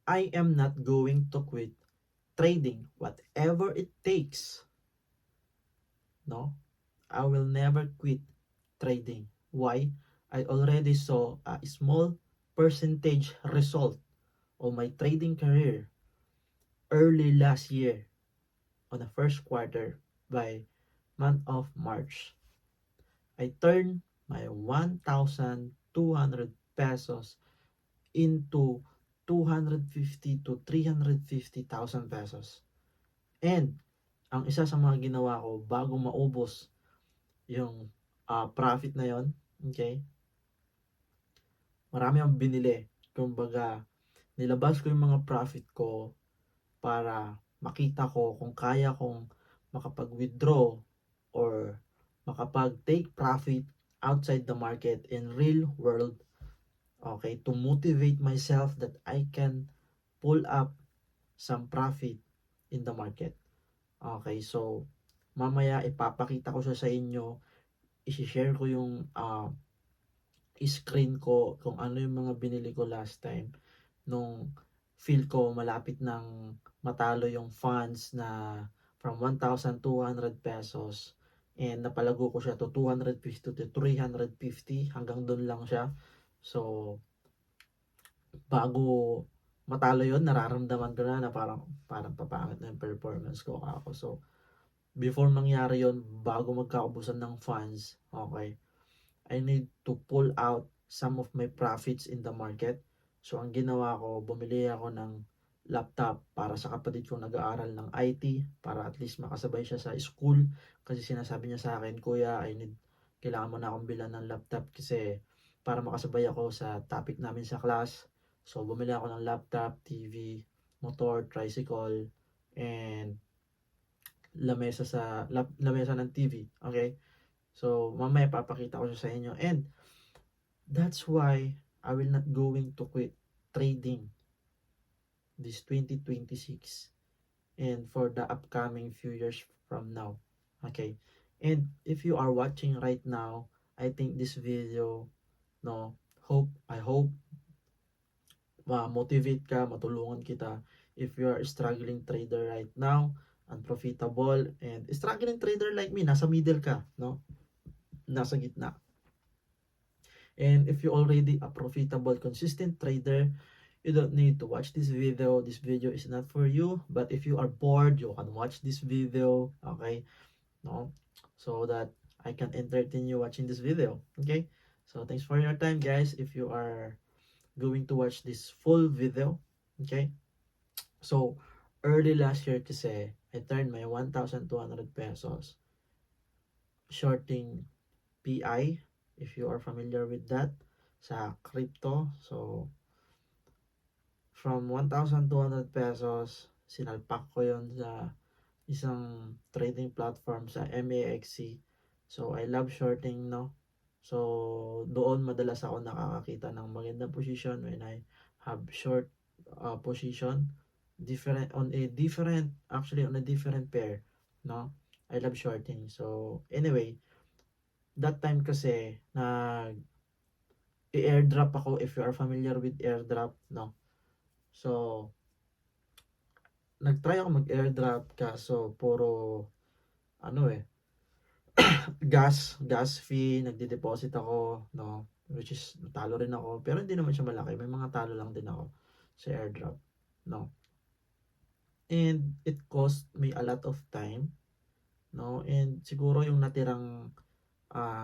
I am not going to quit trading whatever it takes. No, I will never quit trading. Why? I already saw a small percentage result of my trading career early last year on the first quarter by month of March. I turned my 1,200 pesos into 250 to 350,000 pesos. And ang isa sa mga ginawa ko bago maubos yung profit na yon, okay, marami akong binili. Kumbaga, nilabas ko yung mga profit ko para makita ko kung kaya kong makapag-withdraw or makapag-take profit outside the market in real world, okay, to motivate myself that I can pull up some profit in the market. Okay, so mamaya ipapakita ko siya sa inyo, i-share ko yung screen ko kung ano yung mga binili ko last time nung feel ko malapit ng matalo yung funds na from 1,200 pesos and napalago ko siya to 250 to 350, hanggang doon lang siya. So bago matalo yon, nararamdaman ko na parang papangit na yung performance ko ako. So before mangyari yon, bago magkaubusan ng funds, okay, I need to pull out some of my profits in the market. So ang ginawa ko, bumili ako ng laptop para sa kapatid kong nag-aaral ng IT, para at least makasabay siya sa school. Kasi sinasabi niya sa akin, Kuya, kailangan mo na akong bilan ng laptop kasi para makasabay ako sa topic namin sa class. So bumili ako ng laptop, TV, motor, tricycle, and lamesa ng TV. Okay? So mamaya papakita ko siya sa inyo. And that's why I will not going to quit trading this 2026 and for the upcoming few years from now. Okay? And if you are watching right now, I think this video, no, I hope ma-motivate ka, matulungan kita if you are a struggling trader right now, unprofitable, and struggling trader like me, nasa middle ka, no? Nasa gitna. And if you already a profitable, consistent trader, you don't need to watch this video. This video is not for you. But if you are bored, you can watch this video, okay? No? So that I can entertain you watching this video, okay? So thanks for your time, guys. If you are going to watch this full video, okay? So early last year kasi, I turned my 1,200 pesos shorting PI, if you are familiar with that, sa crypto. So from 1,200 pesos, sinalpak ko yon sa isang trading platform sa MAXC. So I love shorting, no? So doon madalas ako nakakakita ng magandang position when I have short position, different on a different, actually on a different pair, no? I love shorting. So anyway, that time kasi nag i-airdrop ako, if you are familiar with airdrop, no? So nag-try ako mag-airdrop kaso puro ano gas fee, nagde-deposit ako, no? Which is natalo rin ako, pero hindi naman siya malaki, may mga talo lang din ako sa airdrop, no? And it cost me a lot of time, no? And siguro yung natirang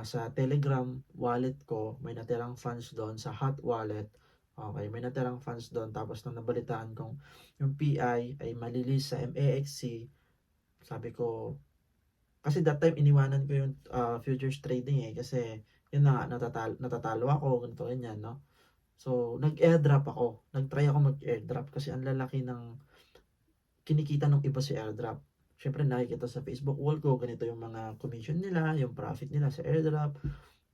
sa Telegram wallet ko, may natirang funds doon sa hot wallet. Okay, may natirang funds doon. Tapos nang nabalitaan kong yung PI ay malilis sa MAXC, sabi ko, kasi that time iniwanan ko yung futures trading kasi yun na nga, natatalo ako, ganito ganyan, no? So, nag-airdrop ako. Nag-try ako mag-airdrop kasi ang lalaki ng kinikita ng iba sa airdrop. Syempre nakikita sa Facebook wall ko, ganito yung mga commission nila, yung profit nila sa airdrop,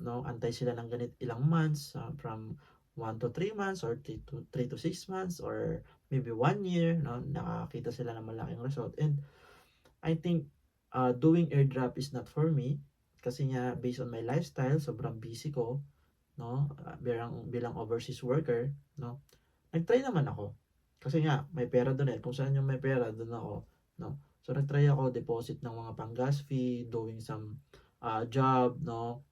no? Antay sila ng ganit ilang months, from 1 to 3 months or 3 to 6 months or maybe 1 year, no? Nakakita sila ng malaking result. And I think doing airdrop is not for me kasi nga based on my lifestyle, sobrang busy ko, no? Bilang overseas worker, no? Nag-try naman ako. Kasi nga may pera dun, kung saan yung may pera dun ako, 'no. So nag-try ako deposit ng mga pang-gas fee, doing some, job, 'no,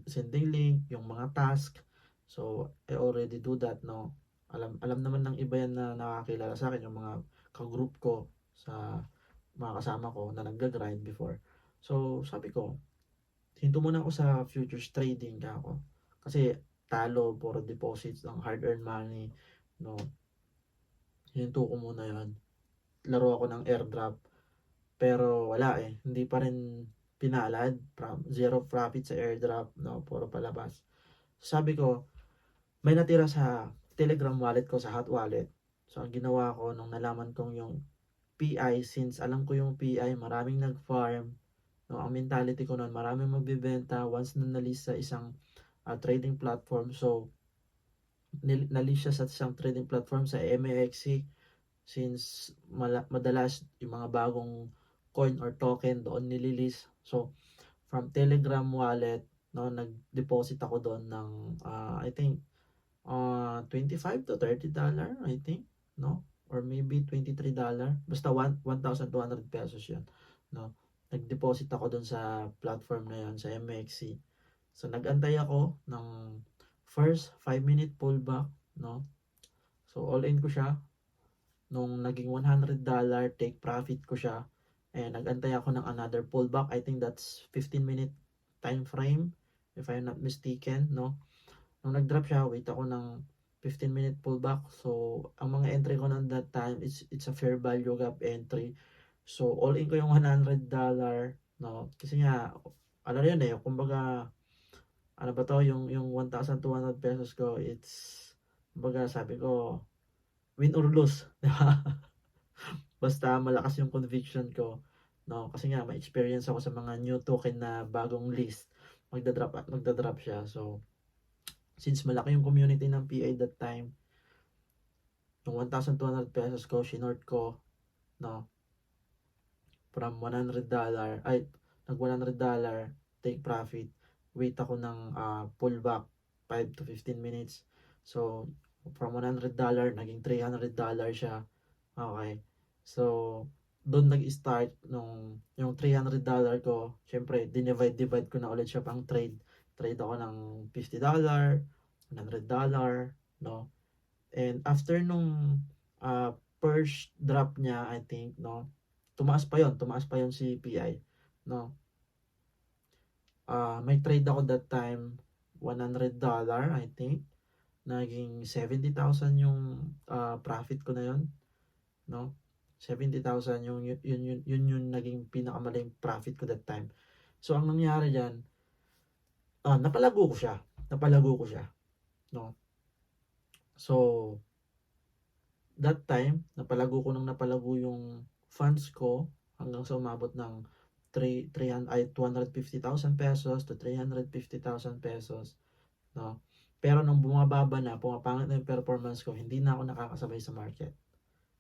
sending link, yung mga task. So, I already do that, 'no. Alam alam naman ng iba yan na nakakilala sa'kin, yung mga ka-group ko sa mga kasama ko na nagga-grind before. So, sabi ko, hinto muna ako sa futures trading kako. Kasi talo, puro deposits ng hard-earned money, 'no. Hininto ko muna 'yon. Laro ako ng airdrop, pero wala, hindi pa rin pinalad. Zero profit sa airdrop, 'no, puro palabas. Sabi ko, may natira sa Telegram wallet ko, sa hot wallet. So, ang ginawa ko nung nalaman kong yung PI, since alam ko yung PI, maraming nag-farm, 'no, ang mentality ko nun, maraming magbebenta once na na-list sa isang, trading platform. So, na-list siya sa isang trading platform sa MEXC, since madalas yung mga bagong coin or token doon nililist. So, from Telegram wallet, 'no, nag-deposit ako doon ng, I think, $25 to $30, I think, 'no, or maybe $23. Basta 1,200 pesos 'yun, 'no. Nag-deposit ako doon sa platform na 'yun, sa MEXC. So, nag-antay ako ng first 5-minute pullback, 'no. So, all in ko siya. Nung naging $100, take profit ko siya. And nag-antay ako ng another pullback. I think that's 15-minute time frame, if I'm not mistaken, 'no. Nung nag-drop siya, wait ako ng 15-minute pullback. So, ang mga entry ko no'n that time, it's a fair value gap entry. So, all in ko yung $100, 'no. Kasi nga, ano yun, kumbaga, ano ba 'to, yung 1,200 pesos ko, it's, kumbaga sabi ko, win or lose, 'di ba? Basta malakas yung conviction ko, 'no. Kasi nga may experience ako sa mga new token na bagong list, magda-drop at magda-drop siya. So, since malaki yung community ng PA that time, yung 1,200 pesos ko shinort ko, 'no, from $100, ay nag $100, take profit, wait ako ng, pullback 5 to 15 minutes. So, from $100 naging $300 siya, okay. So, dun nag-start nung yung $300 ko, siyempre dinivide-divide ko na ulit siya pang trade. Trade ako ng $50, $100, 'no. And after nung, first drop niya, I think, 'no, tumaas pa yon si PI, 'no. May trade ako that time, $100, I think. Naging 70,000 yung, profit ko na yon, 'no. 70,000 yung yun yung naging pinakamalaking profit ko that time. So, ang nangyari diyan, napalago ko siya, 'no. So, that time, napalago yung funds ko hanggang sa umabot ng 250,000 pesos to 350,000 pesos, 'no. Pero nung bumababa na, pumapangit na yung performance ko, hindi na ako nakakasabay sa market.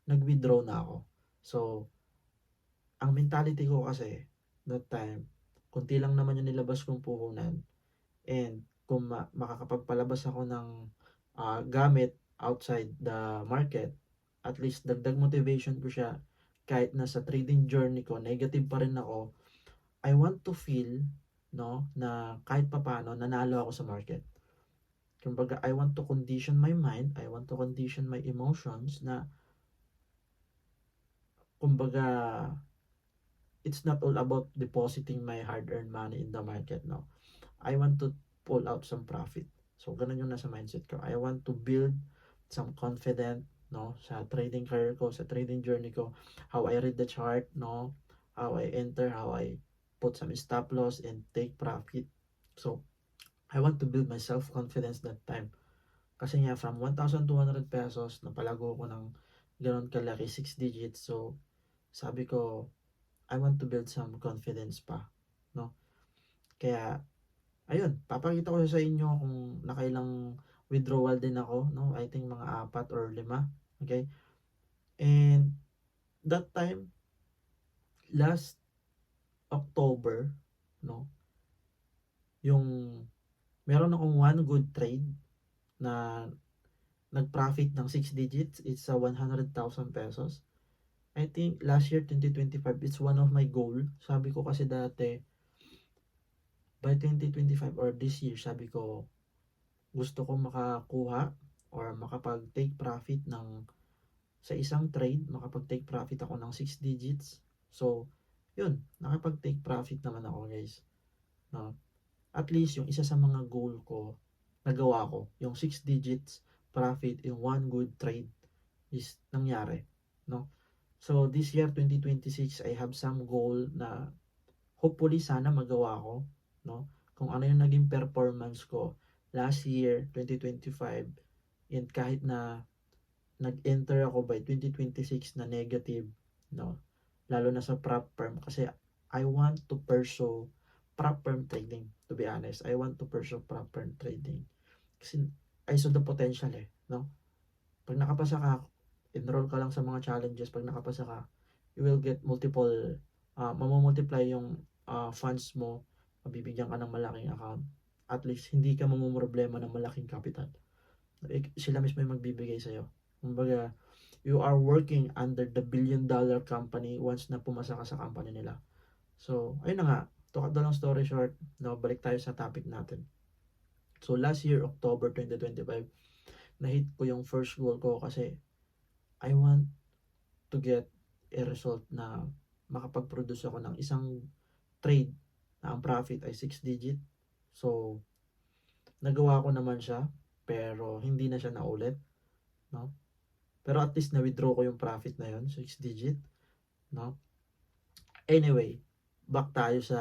Nag-withdraw na ako. So, ang mentality ko kasi that time, konti lang naman yung nilabas kong puhunan, and kung makakapagpalabas ako ng, gamit outside the market, at least dagdag motivation ko siya. Kahit na sa trading journey ko negative pa rin ako, I want to feel, 'no, na kahit papaano nanalo ako sa market. Kumbaga, I want to condition my mind, I want to condition my emotions na, kumbaga, it's not all about depositing my hard-earned money in the market, no. I want to pull out some profit. So, ganun yung nasa mindset ko. I want to build some confidence, 'no, sa trading career ko, sa trading journey ko, how I read the chart, 'no, how I enter, how I put some stop loss and take profit. So, I want to build my self-confidence that time. Kasi nga from 1,200 pesos, napalago ko ng gano'n kalaki, 6 digits. So, sabi ko, I want to build some confidence pa, 'no. Kaya ayun, papakita ko sa inyo kung nakailang withdrawal din ako, 'no. I think mga 4 or 5, okay. And that time, last October, 'no, yung meron akong one good trade na nag-profit ng 6 digits, it's 100,000 pesos. I think last year 2025, it's one of my goal. Sabi ko kasi dati by 2025 or this year, sabi ko gusto ko makakuha or makapag-take profit ng sa isang trade, makapag-take profit ako ng 6 digits. So, yun, nakapag-take profit naman ako, guys. No? At least yung isa sa mga goal ko, nagawa ko, yung 6 digits profit in one good trade is nangyari, no? So, this year 2026, I have some goal na hopefully sana magawa ko, no? Kung ano yung naging performance ko last year 2025, and kahit na nag-enter ako by 2026 na negative, no? Lalo na sa prop firm kasi I want to pursue prop firm trading, to be honest. I want to pursue prop firm trading. Kasi I saw the potential no? Pag nakapasa ka, enroll ka lang sa mga challenges, pag nakapasa ka, you will get multiple, mamumultiply yung funds mo, mabibigyan ka ng malaking account. At least, hindi ka mamumroblema ng malaking capital. Sila mismo yung magbibigay sa'yo. Kumbaga, you are working under the billion-dollar company once na pumasa ka sa company nila. So, ayun na nga. To cut the long story short, no, balik tayo sa topic natin. So, last year, October 2025, na-hit ko yung first goal ko kasi I want to get a result na makapag-produce ako ng isang trade na ang profit ay 6 digit. So, nagawa ko naman siya, pero hindi na siya naulit, no? Pero at least na-withdraw ko yung profit na yun, 6 digit, no? Anyway, back tayo sa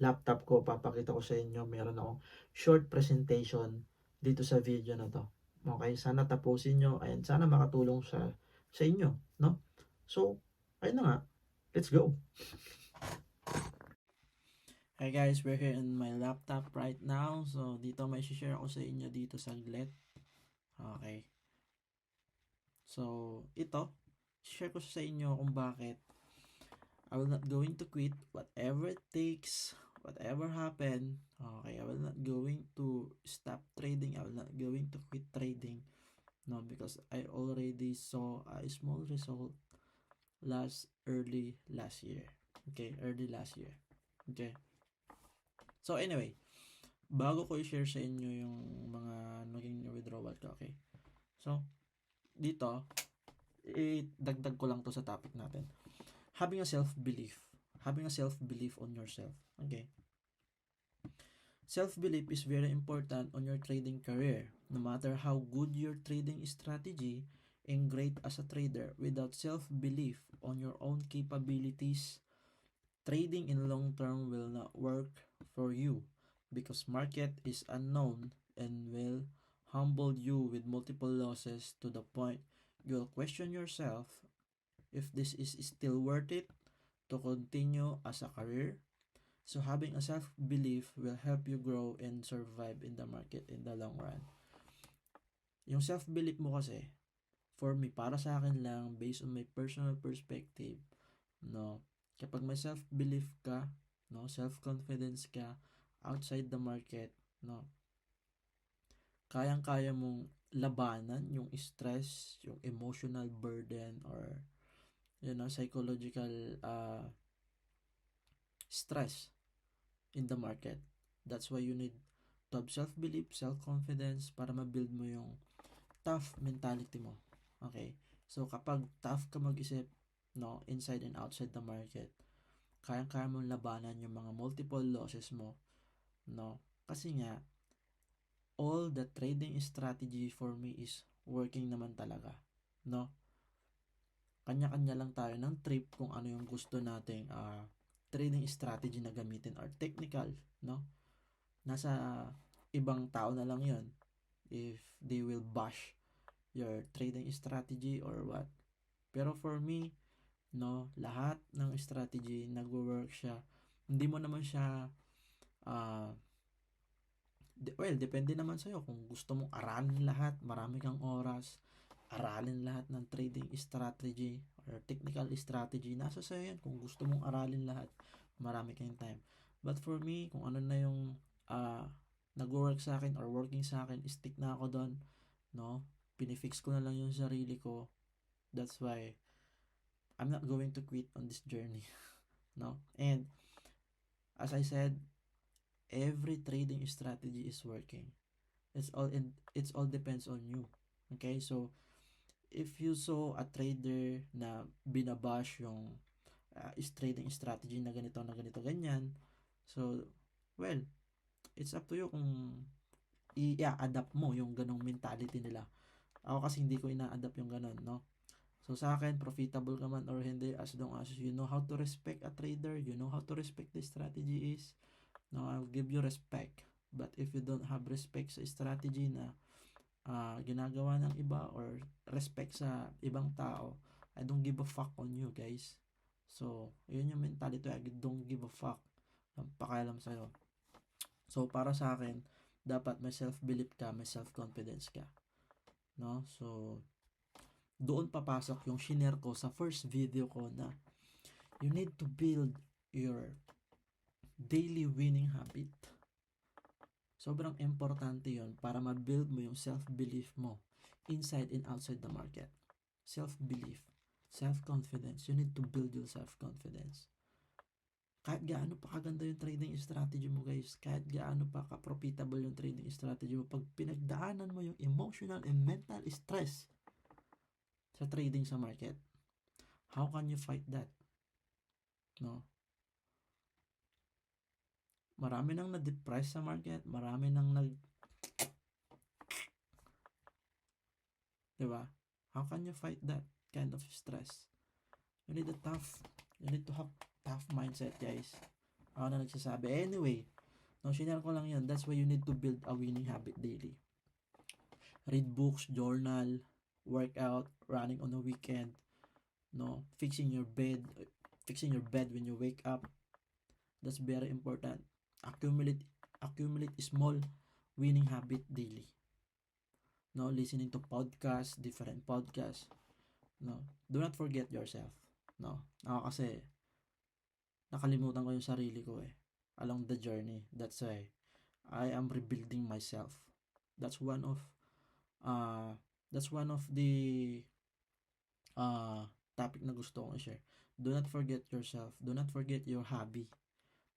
laptop ko. Papakita ko sa inyo, meron akong short presentation dito sa video na to. Okay, sana tapusin nyo and sana makatulong sa inyo, no? So, ayun na nga. Let's go. Hey guys, we're here in my laptop right now. So, dito may share ako sa inyo dito saglit. Okay. So, ito, share ko sa inyo kung bakit I will not going to quit whatever it takes, whatever happen. Okay, I will not going to stop trading. I will not going to quit trading. No, because I already saw a small result early last year. Okay, early last year. Okay. So anyway, bago ko i-share sa inyo yung mga naging withdrawal ko, okay? So, dito, dagdag ko lang to sa topic natin. Having a self-belief on yourself. Okay. Self-belief is very important on your trading career. No matter how good your trading strategy and great as a trader, without self-belief on your own capabilities, trading in long term will not work for you because market is unknown and will humble you with multiple losses to the point you'll question yourself if this is still worth it to continue as a career. So having a self-belief will help you grow and survive in the market in the long run. Yung self-belief mo kasi, for me, para sa akin lang, based on my personal perspective, no, kapag may self-belief ka, no, self-confidence ka, outside the market, no, kayang-kaya mong labanan yung stress, yung emotional burden, or, psychological stress in the market. That's why you need to have self-belief, self-confidence para ma-build mo yung tough mentality mo. Okay? So, kapag tough ka mag-isip, no, inside and outside the market, kayang-kaya mong labanan yung mga multiple losses mo, no? Kasi nga, all the trading strategy for me is working naman talaga, no? Kanya-kanya lang tayo ng trip kung ano yung gusto nating trading strategy na gamitin or technical, no? Nasa ibang tao na lang yon if they will bash your trading strategy or what. Pero for me, no, lahat ng strategy nagwo-work siya. Hindi mo naman siya depende naman sa'yo kung gusto mong aralin lahat, marami kang oras, aralin lahat ng trading strategy or technical strategy, nasa sa'yo yan kung gusto mong aralin lahat, marami kang time. But for me, kung ano na yung nag-work sa akin or working sa akin, stick na ako doon, no? pinifix ko na lang yung sarili ko. That's why I'm not going to quit on this journey. No? And as I said, every trading strategy is working. It's all depends on you. Okay? So if you saw a trader na binabash yung is trading strategy na ganito ganyan, so well, it's up to you kung i-adapt mo yung ganong mentality nila. Ako kasi hindi ko ina-adapt yung ganon, no? So sa akin, profitable ka man or hindi, as long as you know how to respect a trader, you know how to respect the strategy is, no, I'll give you respect. But if you don't have respect sa strategy na ginagawa ng iba or respect sa ibang tao, I don't give a fuck on you, guys. So, yun yung mentality, I don't give a fuck. Ang pakialam sa'yo. So, para sa akin, dapat may self-belief ka, may self-confidence ka. No? So, doon papasok yung shinare ko sa first video ko na you need to build your daily winning habit. Sobrang importante yon para ma-build mo yung self-belief mo inside and outside the market. Self-belief, self-confidence. You need to build your self-confidence. Kahit gaano pa kaganda yung trading strategy mo, guys, kahit gaano pa ka-profitable yung trading strategy mo, pag pinagdaanan mo yung emotional and mental stress sa trading sa market, how can you fight that? No? Marami nang na-depress sa market, marami nang diba? How can you fight that kind of stress? You need to have tough mindset, guys. Ako na nagsasabi. Anyway, no, shinare ko lang yan. That's why you need to build a winning habit daily. Read books, journal, workout, running on the weekend, no, fixing your bed when you wake up. That's very important. Accumulate small winning habit daily. No, listening to different podcasts. No, do not forget yourself. No, ako kasi nakalimutan ko yung sarili ko along the journey. That's why I am rebuilding myself. That's one of the topic na gusto kong i-share. Do not forget yourself. Do not forget your hobby.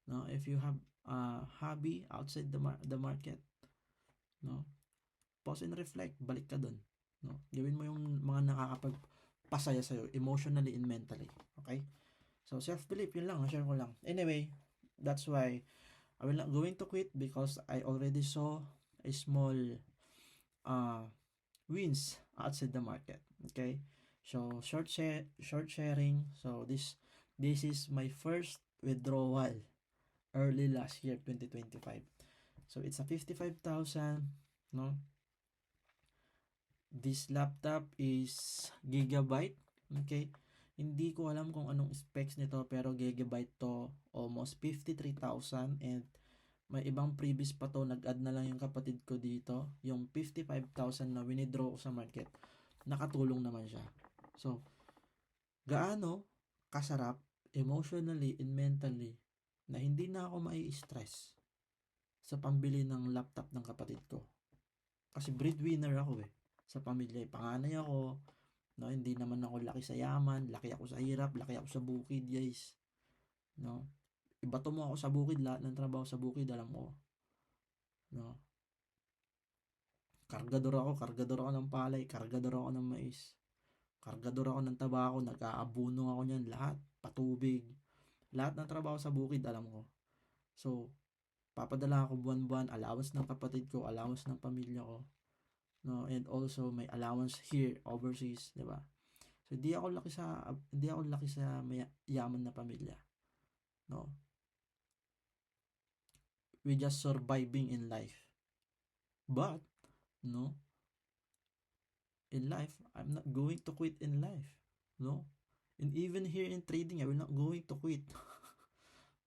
No, if you have a hobby outside the market, no, pause and reflect. Balik ka dun. No, gawin mo yung mga nakakapagpasaya sa'yo emotionally and mentally. Okay? So, self-belief, yun lang. Na-share ko lang. Anyway, that's why I will not going to quit because I already saw a small wins outside the market. Okay? So, short sharing. So, this is my first withdrawal early last year, 2025. So, it's a 55,000, no? This laptop is gigabyte. Okay? Hindi ko alam kung anong specs nito pero gigabyte to, almost 53,000, and may ibang previous pa to, nag-add na lang yung kapatid ko dito, yung 55,000 na winidraw ko sa market, nakatulong naman siya. So, gaano kasarap emotionally and mentally na hindi na ako mai-stress sa pambili ng laptop ng kapatid ko. Kasi breadwinner ako sa pamilya. Panganay ako, no, hindi naman ako laki sa yaman, laki ako sa hirap, laki ako sa bukid, guys. No? Ibato mo ako sa bukid, lahat ng trabaho sa bukid, alam mo. No? Kargador ako ng palay, kargador ako ng mais, kargador ako ng tabako, nag-aabuno ako niyan, lahat, patubig, lahat ng trabaho sa bukid, alam ko. So, papadala ako buwan-buwan, allowance ng kapatid ko, allowance ng pamilya ko, no, and also may allowance here overseas, 'di ba? So hindi ako laki sa yaman na pamilya, no. We just surviving in life. But no, in life I'm not going to quit in life, no. And even here in trading, I will not going to quit.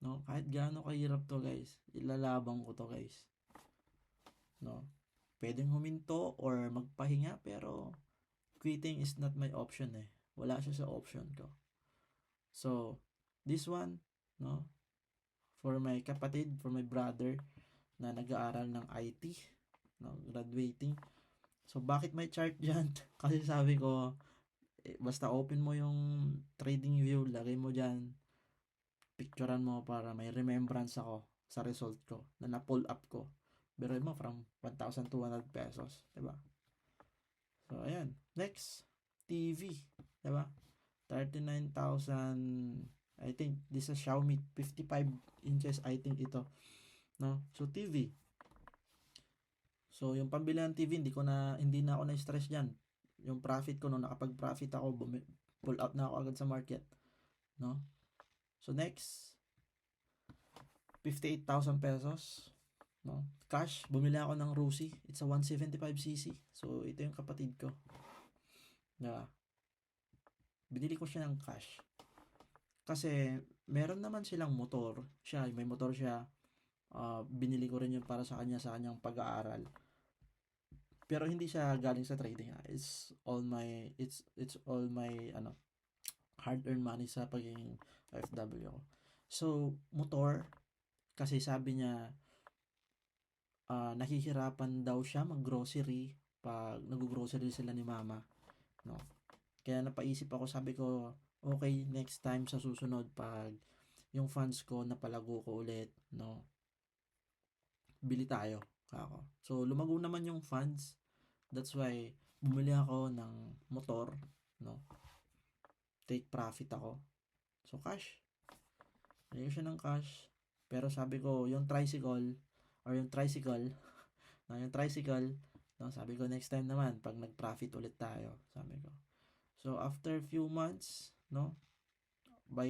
No, kahit gaano kahirap to, guys, ilalabang ko to, guys. No. Pwedeng huminto or magpahinga pero quitting is not my option Wala siya sa option ko. So, this one, no, for my kapatid, for my brother na nag-aaral ng IT, no, graduating. So, bakit may chart dyan? Kasi sabi ko, basta open mo yung trading view, lagay mo dyan, picturean mo para may remembrance ako sa result ko na na-pull up ko. Pero mo from 1,200 pesos, 'di ba? So ayan, next TV, 'di ba? 39,000, I think this is Xiaomi 55 inches, I think ito, no? So TV. So yung pambili ng TV, hindi na ako na-stress diyan. Yung profit ko nung nakapag-profit ako, pull out na ako agad sa market, no? So next, 58,000 pesos, no? Cash, bumili ako ng Rusi. It's a 175cc. So, ito yung kapatid ko. Diba? Binili ko siya ng cash. Kasi, meron naman silang motor. May motor siya. Binili ko rin yun para sa kanyang pag-aaral. Pero hindi siya galing sa trading. It's all my hard-earned money sa pagiging OFW ko. So, motor, kasi sabi niya, nahihirapan daw siya mag-grocery pag nag-grocery sila ni mama, no? Kaya napaisip ako, sabi ko, okay, next time sa susunod pag yung funds ko napalago ko ulit, no? Bili tayo, kako. So, lumago naman yung funds. That's why bumili ako ng motor, no? Take profit ako. So, cash. Bili siya ng cash. Pero sabi ko, yung tricycle, no, yung tricycle, no, sabi ko next time naman pag nag-profit ulit tayo, sabi ko. So after few months, no, by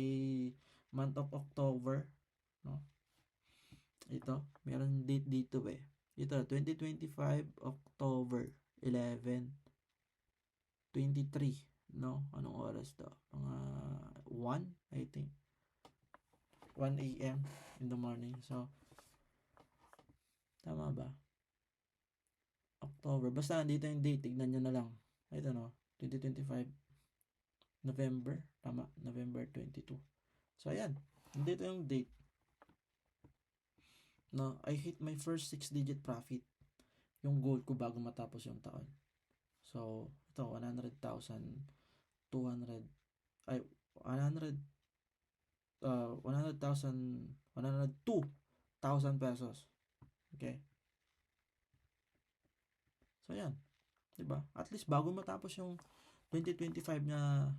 month of October, no, ito, meron date dito ito, 2025 October 11, 23, no, anong oras to? Mga 1, I think, 1 a.m. in the morning. So, tama ba? October. Basta nandito yung date. Tignan nyo na lang. Ito no. 2025 November. Tama. November 22. So, ayan. Nandito yung date. No, I hit my first 6-digit profit. Yung goal ko bago matapos yung taon. So, ito. 100,000. 200. Ay, 100. 100,000. 102,000 pesos. Okay. So, ayan. Diba? At least bago matapos yung 2025 na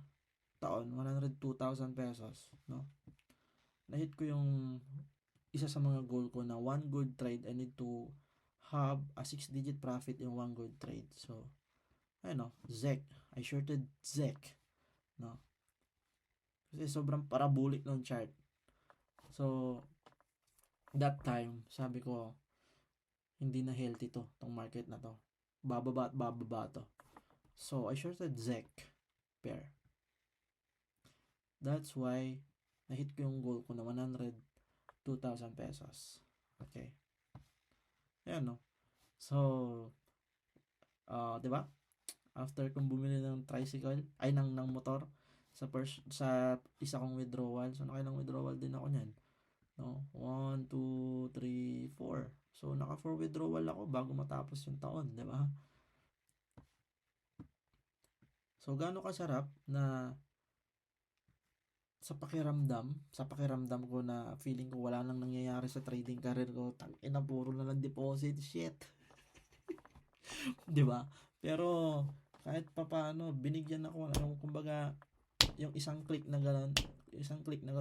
taon, 102,000 pesos, no? Na-hit ko yung isa sa mga goal ko na one good trade, I need to have a 6-digit profit in one good trade. So, ayun no, ZEC. I shorted ZEC, no? Kasi sobrang parabolic ng chart. So, that time, sabi ko, hindi na healthy tong market na to. Bababa at bababa to. So, I shorted ZEC pair. That's why, na-hit ko yung goal ko na 102,000 pesos. Okay. Ayan, no? So, 'di ba? After kong bumili ng tricycle, ay ng motor sa isa kong withdrawal. So, nakailang withdrawal din ako niyan. No? 1, 2, 3, 4. So, naka 4 withdrawal ako bago matapos yung taon, 'di ba? So, gaano kasarap na sa pakiramdam ko na feeling ko wala nang nangyayari sa trading career ko. Tangina, puro na lang deposit, shit. 'Di ba? Pero kahit papaano binigyan ako ng kumbaga yung isang click na gano'n,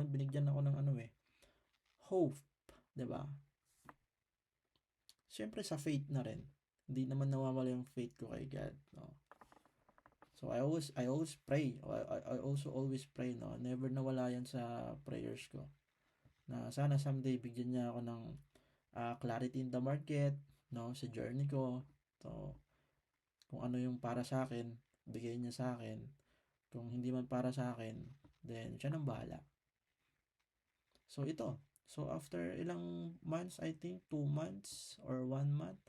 binigyan ako ng hope, 'di ba? Siyempre sa faith na rin. Hindi naman nawawala yung faith ko kay God, no. So I always pray. I also always pray, no. Never nawala yan sa prayers ko. Na sana someday bigyan niya ako ng clarity in the market, no, sa journey ko. So kung ano yung para sa akin, bigay niya sa akin. Kung hindi man para sa akin, then siya nang bahala. So ito. So after ilang months, I think 2 months or 1 month,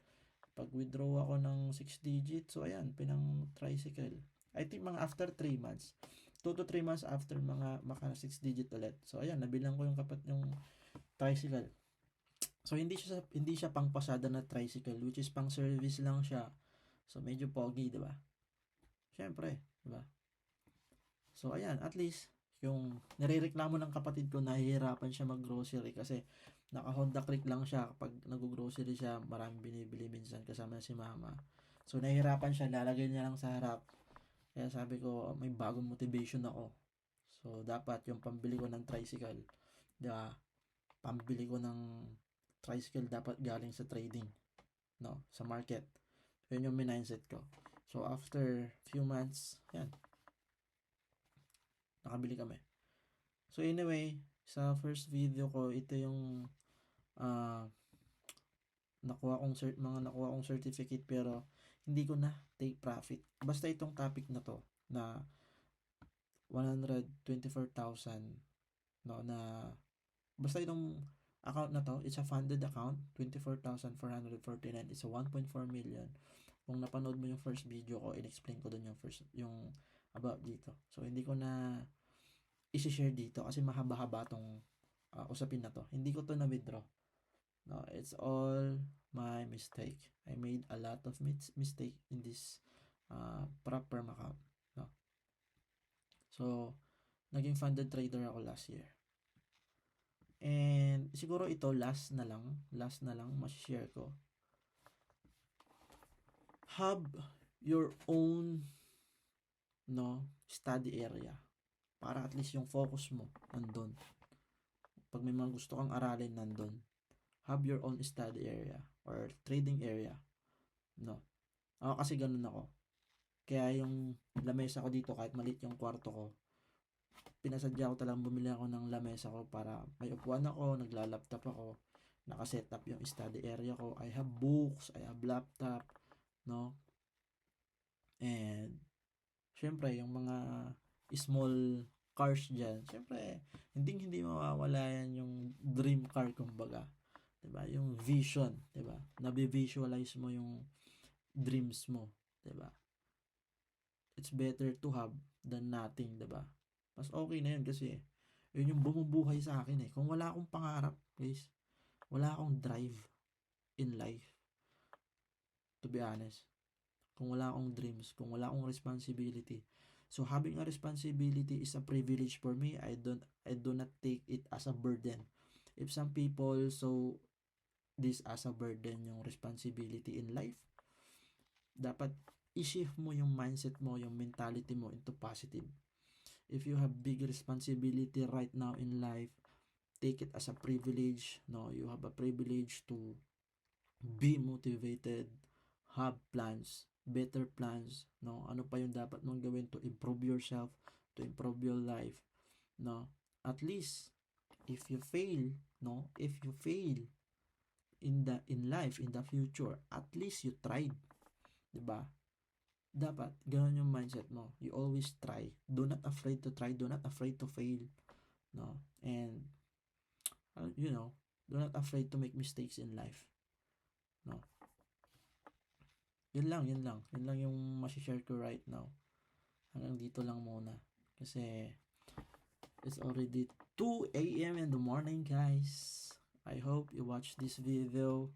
pag-withdraw ako ng 6 digits. So ayan, pinang tricycle. I think mga after 3 months. 2 to 3 months after mga maka 6 digit ulit. So ayan, nabilang ko yung tricycle. So hindi siya pangpasada na tricycle, which is pang service lang siya. So, medyo pogi, di ba? Siyempre, di ba? So, ayan, at least, yung nirereklamo ng kapatid ko, nahihirapan siya mag-grocery kasi naka-Honda Click lang siya. Kapag nag-grocery siya, maraming binibili minsan kasama si mama. So, nahihirapan siya, lalagay niya lang sa harap. Kaya sabi ko, may bagong motivation ako. So, dapat yung pambili ko ng tricycle, di ba? Pambili ko ng tricycle dapat galing sa trading, no? Sa market. Yun yung mindset ko. So, after few months, yan, nakabili kami. So, anyway, sa first video ko, ito yung ah mga nakuha kong certificate pero hindi ko na take profit. Basta itong topic na to na 124,000, no, na basta itong account na to, it's a funded account, 24,449, it's a 1.4 million. Kung napanood mo yung first video ko, in-explain ko dun yung about dito. So, hindi ko na isi-share dito kasi mahaba-haba tong usapin na to. Hindi ko to na-withdraw. No, it's all my mistake. I made a lot of mistake in this proper account. No? So, naging funded trader ako last year. And siguro ito last na lang ma-share ko. Have your own study area para at least yung focus mo nandun. Pag may mga gusto kang aralin nandun, have your own study area or trading area. No. Ako kasi ganun ako. Kaya yung lamesa ko dito, kahit maliit yung kwarto ko, pinasadya ko talagang bumili ako ng lamesa ko para may upuan ako, nagla-laptop ako, nakaset up yung study area ko. I have books, I have laptop, no? And syempre yung mga small cars dyan, syempre hindi mawawala yan yung dream car kumbaga, 'di ba? Yung vision, 'di ba? Nabi-visualize mo yung dreams mo, 'di ba? It's better to have than nothing, 'di ba? Mas okay na yun kasi yun yung bumubuhay sa akin eh. Kung wala akong pangarap, guys, wala akong drive in life, to be honest. Kung wala akong dreams, kung wala akong responsibility. So having a responsibility is a privilege for me. I do not take it as a burden. If some people so this as a burden, yung responsibility in life, dapat i-shift mo yung mindset mo, yung mentality mo into positive. If you have big responsibility right now in life, take it as a privilege. No, you have a privilege to be motivated, have plans, better plans, no? Ano pa yung dapat mong gawin to improve yourself, to improve your life, no? At least if you fail, no? If you fail in life, in the future, at least you tried, 'di ba? Dapat ganun yung mindset mo. You always try. Do not afraid to try, do not afraid to fail, no? And do not afraid to make mistakes in life, no? Yun lang yung ma-share ko right now. Hanggang dito lang muna kasi it's already 2 a.m. in the morning, guys. I hope you watch this video,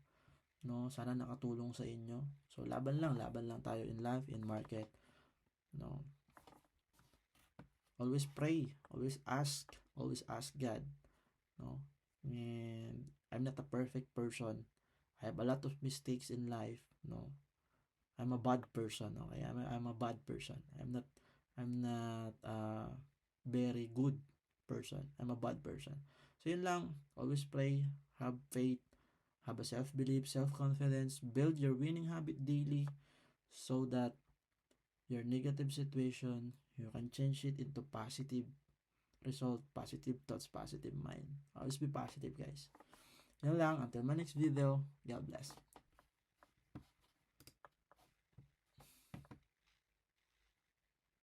no? Sana nakatulong sa inyo. So laban lang tayo in life, in market, no? Always pray, always ask God, no? And I'm not a perfect person. I have a lot of mistakes in life, no? I'm a bad person, okay? I'm a bad person. I'm not a very good person. I'm a bad person. So yun lang, always pray, have faith, have a self-belief, self-confidence, build your winning habit daily so that your negative situation, you can change it into positive result, positive thoughts, positive mind. Always be positive, guys. Yun lang, until my next video, God bless.